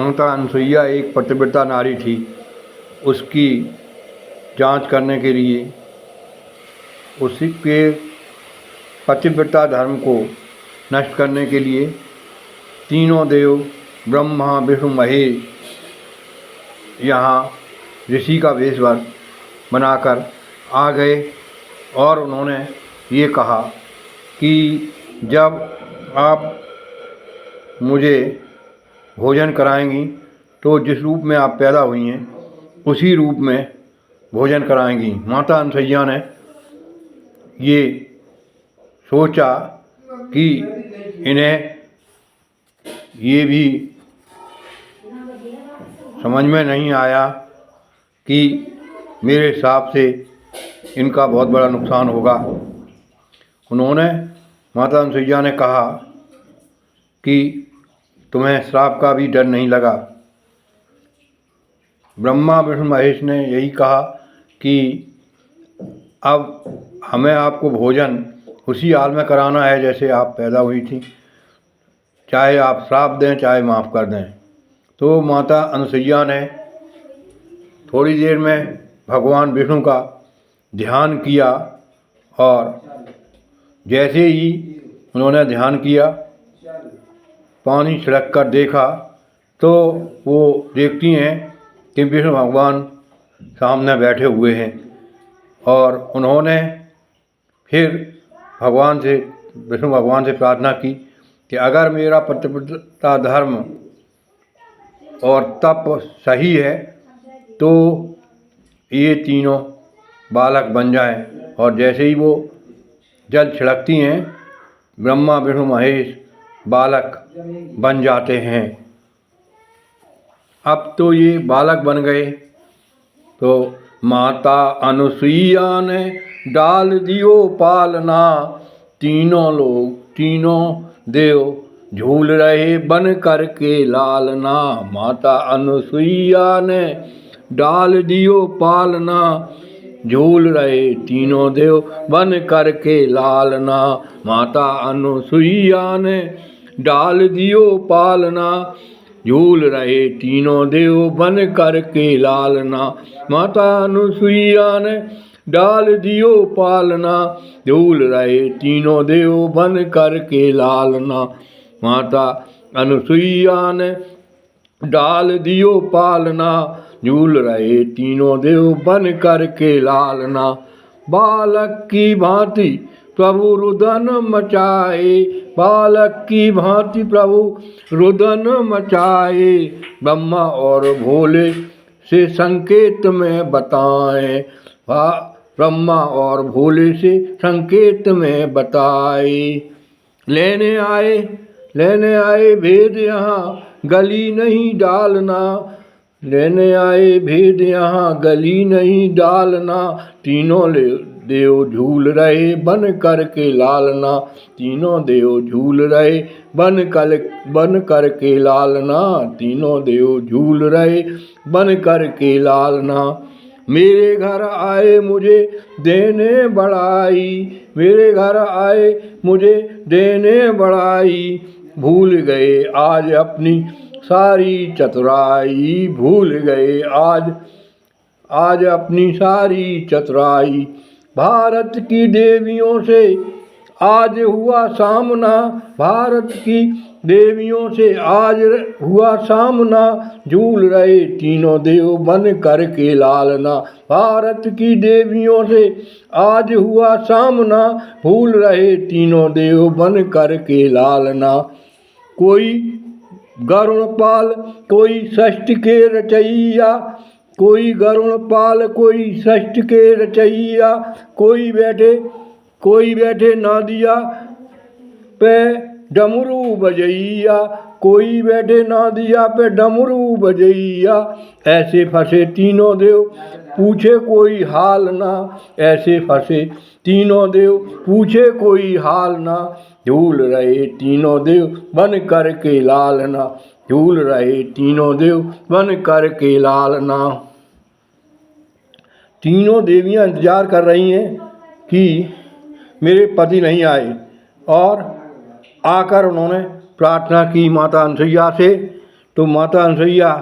माता अनसुईया एक पतिव्रता नारी थी। उसकी जांच करने के लिए उसी के पतिव्रता धर्म को नष्ट करने के लिए तीनों देव ब्रह्मा विष्णु महेश यहाँ ऋषि का वेश बनाकर आ गए और उन्होंने ये कहा कि जब आप मुझे भोजन कराएंगी तो जिस रूप में आप पैदा हुई हैं उसी रूप में भोजन कराएंगी। माता अनसुईया ने ये सोचा कि इन्हें ये भी समझ में नहीं आया कि मेरे हिसाब से इनका बहुत बड़ा नुकसान होगा। उन्होंने माता अनसुईया ने कहा कि तुम्हें श्राप का भी डर नहीं लगा। ब्रह्मा विष्णु महेश ने यही कहा कि अब हमें आपको भोजन उसी हाल में कराना है जैसे आप पैदा हुई थी, चाहे आप श्राप दें चाहे माफ़ कर दें। तो माता अनसुईया ने थोड़ी देर में भगवान विष्णु का ध्यान किया और जैसे ही उन्होंने ध्यान किया, पानी छिड़क कर देखा तो वो देखती हैं कि विष्णु भगवान सामने बैठे हुए हैं। और उन्होंने फिर विष्णु भगवान से प्रार्थना की कि अगर मेरा पतिव्रता धर्म और तप सही है तो ये तीनों बालक बन जाएं। और जैसे ही वो जल छिड़कती हैं, ब्रह्मा विष्णु महेश बालक बन जाते हैं। अब तो ये बालक बन गए तो माता अनसुईया ने डाल दियो पालना, तीनों देव झूल रहे बन करके लालना। माता अनसुईया ने डाल दियो पालना, झूल रहे तीनों देव बन करके लालना। माता अनसुईया ने डाल दियो पालना, झूल रहे तीनों देव बन करके लालना। माता अनसुईया ने डाल दियो पालना, झूल रहे तीनों देव बन करके लालना। माता अनसुईया ने डाल दियो पालना, झूल रहे तीनों देव बन करके लालना। बालक की भांति प्रभु रुदन मचाए, बालक की भांति प्रभु रुदन मचाए। ब्रह्मा और भोले से संकेत में बताएं, ब्रह्मा और भोले से संकेत में बताए। लेने आए भेद यहाँ गली नहीं डालना, लेने आए भेद यहाँ गली नहीं डालना। तीनों देव झूल रहे बन करके लालना, तीनों देव झूल रहे बन करके लालना। तीनों देव झूल रहे बन करके लालना। मेरे घर आए मुझे देने बड़ाई, मेरे घर आए मुझे देने बड़ाई। भूल गए आज अपनी सारी चतुराई, भूल गए आज अपनी सारी चतुराई। भारत की देवियों से आज हुआ सामना, भारत की देवियों से आज हुआ सामना। झूल रहे तीनों देव बन करके लालना, भारत की देवियों से आज हुआ सामना। भूल रहे तीनों देव बन करके लालना। कोई गरुणपाल कोई षष्ठ के रचैया, कोई गरुणपाल कोई षष्ठ के रचैया। कोई बैठे नादिया पे डमरू बजैया, कोई बैठे नादिया पे डमरू बजैया। ऐसे फंसे तीनों देव पूछे कोई हाल ना, ऐसे फंसे तीनों देव पूछे कोई हाल ना। झूल रहे तीनों देव बन करके लालना, झूल रहे तीनों देव बन करके लालना। तीनों देवियां इंतजार कर रही हैं कि मेरे पति नहीं आए और आकर उन्होंने प्रार्थना की माता अनसुईया से तो माता अनुसुईया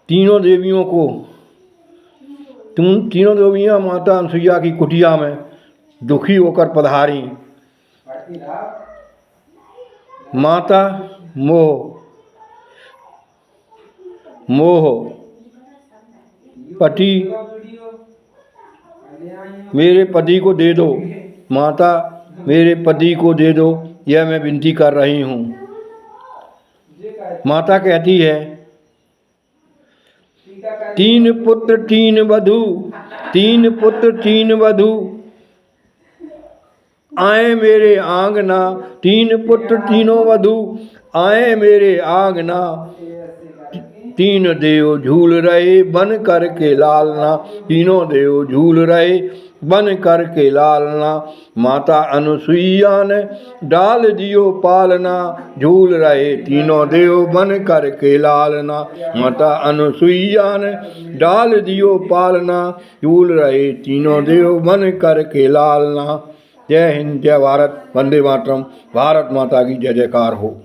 तीनों देवियों माता अनुसुईया की कुटिया में दुखी होकर पधारी। माता मोह पति मेरे पति को दे दो, माता मेरे पति को दे दो, यह मैं विनती कर रही हूँ। माता कहती है, 3 पुत्र 3 वधू, 3 पुत्र 3 वधू आए मेरे आंगना, 3 पुत्र 3 वधू आए मेरे आंगना, 3 देव झूल रहे बन कर के लालना, तीनों देव झूल रहे बन कर के लालना। माता अनुसुईया ने डाल दियो पालना, झूल रहे तीनों देव बन कर के लालना। माता अनुसुईया ने डाल दियो पालना, झूल रहे तीनों देव बन कर के लालना। जय हिंद, जय भारत, वंदे मातरम। भारत माता की जय जयकार हो।